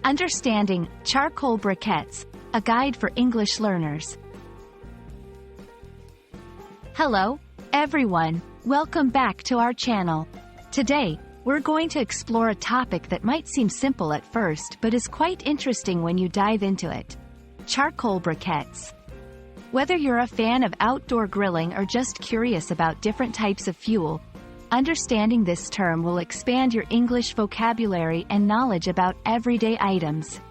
Understanding Charcoal Briquettes, a guide for English learners. Hello, everyone. Welcome back to our channel. Today, we're going to explore a topic that might seem simple at first but is quite interesting when you dive into it. Charcoal briquettes. Whether you're a fan of outdoor grilling or just curious about different types of fuel, understanding this term will expand your English vocabulary and knowledge about everyday items.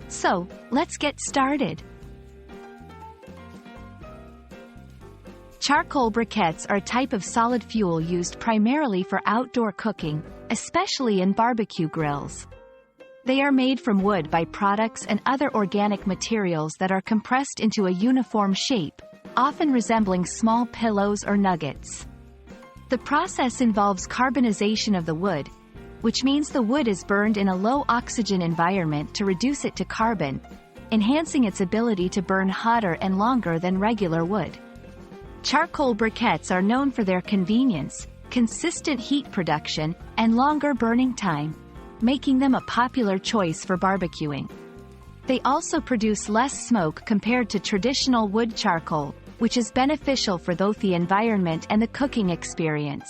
So, let's get started. Charcoal briquettes are a type of solid fuel used primarily for outdoor cooking, especially in barbecue grills. They are made from wood byproducts and other organic materials that are compressed into a uniform shape, often resembling small pillows or nuggets. The process involves carbonization of the wood, which means the wood is burned in a low-oxygen environment to reduce it to carbon, enhancing its ability to burn hotter and longer than regular wood. Charcoal briquettes are known for their convenience, consistent heat production, and longer burning time, making them a popular choice for barbecuing. They also produce less smoke compared to traditional wood charcoal, which is beneficial for both the environment and the cooking experience.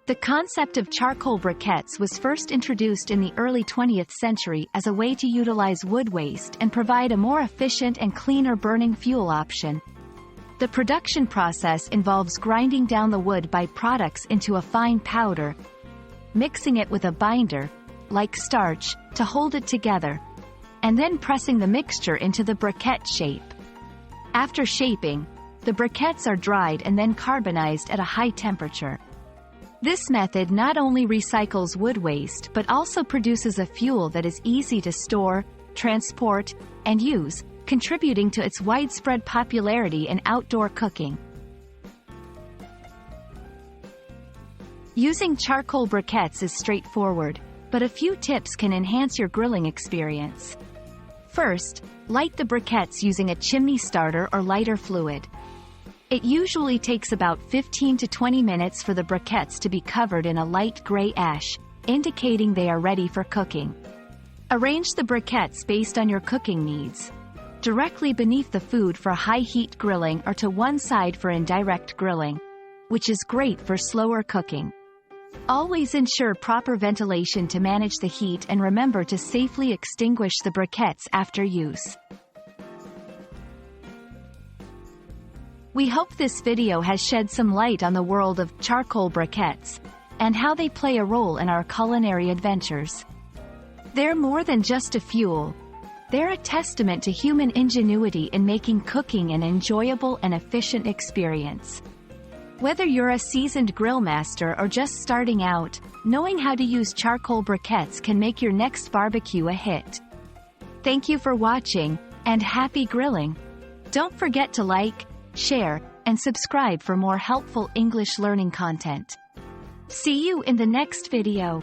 The concept of charcoal briquettes was first introduced in the early 20th century as a way to utilize wood waste and provide a more efficient and cleaner burning fuel option. The production process involves grinding down the wood byproducts into a fine powder, mixing it with a binder, like starch, to hold it together, and then pressing the mixture into the briquette shape. After shaping, the briquettes are dried and then carbonized at a high temperature. This method not only recycles wood waste but also produces a fuel that is easy to store, transport, and use, contributing to its widespread popularity in outdoor cooking. Using charcoal briquettes is straightforward, but a few tips can enhance your grilling experience. First, light the briquettes using a chimney starter or lighter fluid. It usually takes about 15 to 20 minutes for the briquettes to be covered in a light gray ash, indicating they are ready for cooking. Arrange the briquettes based on your cooking needs. Directly beneath the food for high-heat grilling or to one side for indirect grilling, which is great for slower cooking. Always ensure proper ventilation to manage the heat and remember to safely extinguish the briquettes after use. We hope this video has shed some light on the world of charcoal briquettes and how they play a role in our culinary adventures. They're more than just a fuel. They're a testament to human ingenuity in making cooking an enjoyable and efficient experience. Whether you're a seasoned grill master or just starting out, knowing how to use charcoal briquettes can make your next barbecue a hit. Thank you for watching, and happy grilling! Don't forget to like, share, and subscribe for more helpful English learning content. See you in the next video.